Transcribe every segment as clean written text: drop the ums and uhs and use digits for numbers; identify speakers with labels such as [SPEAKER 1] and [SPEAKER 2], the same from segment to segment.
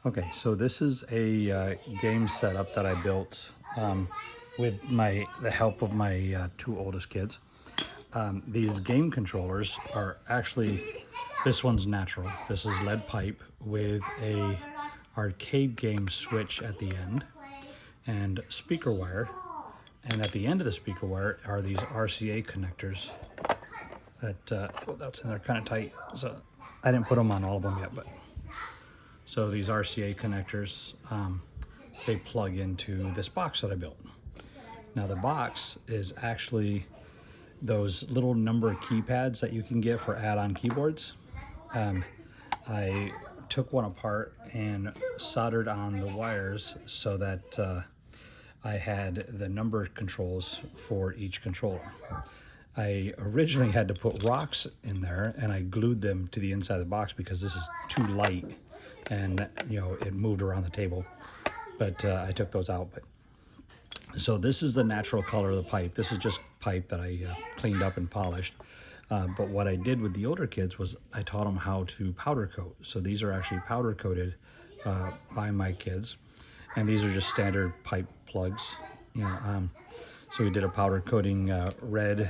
[SPEAKER 1] Okay, so this is a game setup that I built with the help of my two oldest kids. These game controllers are actually, this one's natural. This is lead pipe with a arcade game switch at the end and speaker wire. And at the end of the speaker wire are these RCA connectors that, oh, that's in there kind of tight. So I didn't put them on all of them yet, but so these RCA connectors, they plug into this box that I built. Now the box is actually those little number keypads that you can get for add-on keyboards. I took one apart and soldered on the wires so that I had the number controls for each controller. I originally had to put rocks in there and I glued them to the inside of the box because this is too light and it moved around the table, but I took those out. But so this is the natural color of the pipe. This is just pipe that I cleaned up and polished. But what I did with the older kids was I taught them how to powder coat. So these are actually powder coated by my kids, and these are just standard pipe plugs. So we did a powder coating red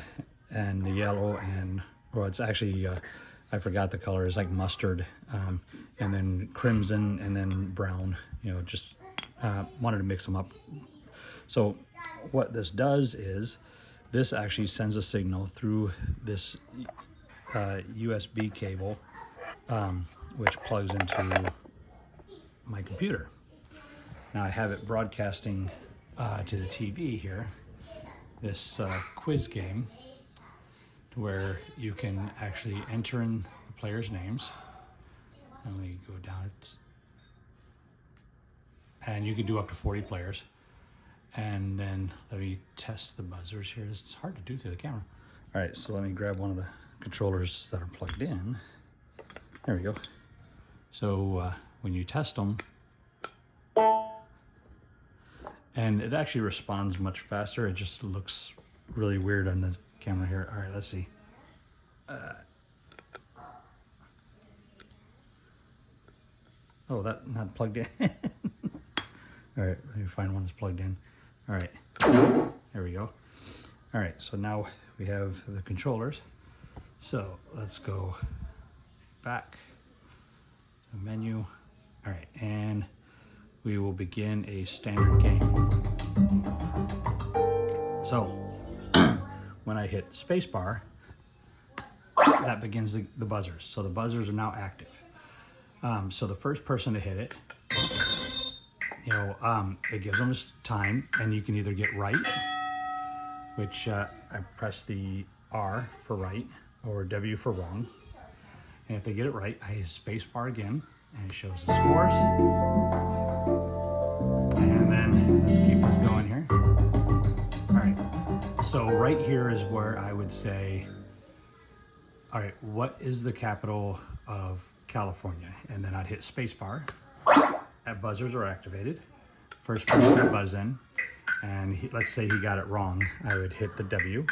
[SPEAKER 1] and yellow, and well, it's actually I forgot the color. It's like mustard, and then crimson, and then brown. Just wanted to mix them up. So what this does is this actually sends a signal through this USB cable, which plugs into my computer. Now I have it broadcasting to the TV here, this quiz game, where you can actually enter in the players' names. And we go down it, and you can do up to 40 players. And then let me test the buzzers here. It's hard to do through the camera. All right, so let me grab one of the controllers that are plugged in. There we go. So when you test them, and it actually responds much faster. It just looks really weird on the camera here. All right, let's see. Oh, that not plugged in. All right, let me find one that's plugged in. All right, there we go. All right, so now we have the controllers. So let's go back to menu. All right, and we will begin a standard game. So when I hit spacebar, that begins the buzzers. So the buzzers are now active. So the first person to hit it, it gives them time, and you can either get right, which I press the R for right or W for wrong. And if they get it right, I hit spacebar again, and it shows the scores. And then let's keep this going here. All right, so right here is where I would say, all right, what is the capital of California? And then I'd hit spacebar. That buzzers are activated. First person to buzz in, and let's say he got it wrong, I would hit the W,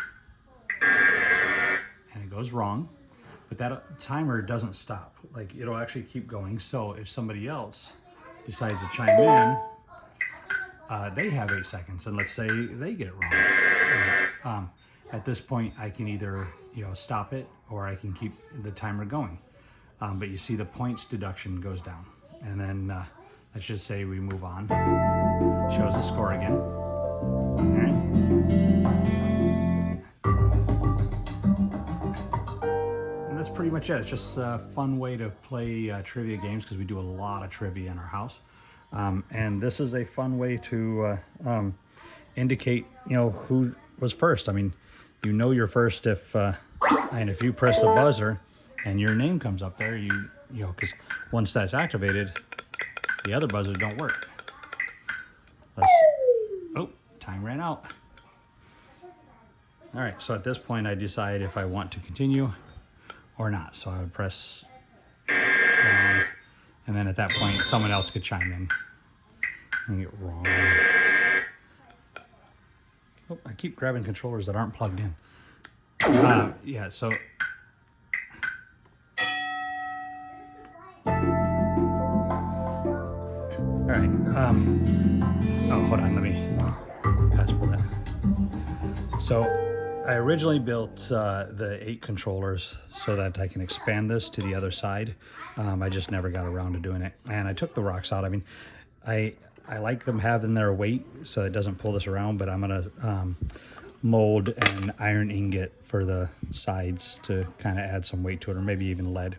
[SPEAKER 1] and it goes wrong. But that timer doesn't stop. Like, it'll actually keep going. So if somebody else decides to chime in, they have 8 seconds, and let's say they get it wrong. At this point, I can either stop it, or I can keep the timer going. But you see the points deduction goes down, and then let's just say we move on. Shows the score again. All right. And that's pretty much it. It's just a fun way to play trivia games, because we do a lot of trivia in our house. And this is a fun way to indicate, who was first. I mean, you're first if you press the buzzer and your name comes up there, because once that's activated, the other buzzers don't work. Oh, time ran out. All right, so at this point, I decide if I want to continue or not. So I would press, and then at that point, someone else could chime in. I get it wrong. Oh, I keep grabbing controllers that aren't plugged in. Yeah, so All right. Oh, hold on. Let me pass for that. So I originally built the 8 controllers so that I can expand this to the other side. I just never got around to doing it. And I took the rocks out. I mean, I like them having their weight so it doesn't pull this around, but I'm gonna mold an iron ingot for the sides to kind of add some weight to it, or maybe even lead,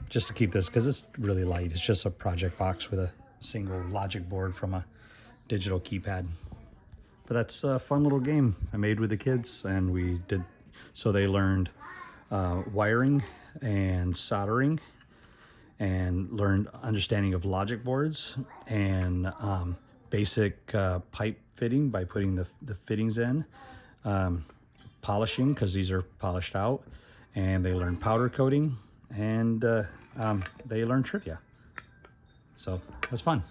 [SPEAKER 1] just to keep this, because it's really light. It's just a project box with a single logic board from a digital keypad. But that's a fun little game I made with the kids, and we did, so they learned wiring and soldering, and learned understanding of logic boards, and basic pipe fitting by putting the fittings in, polishing because these are polished out, and they learned powder coating, and they learned trivia. So that's fun.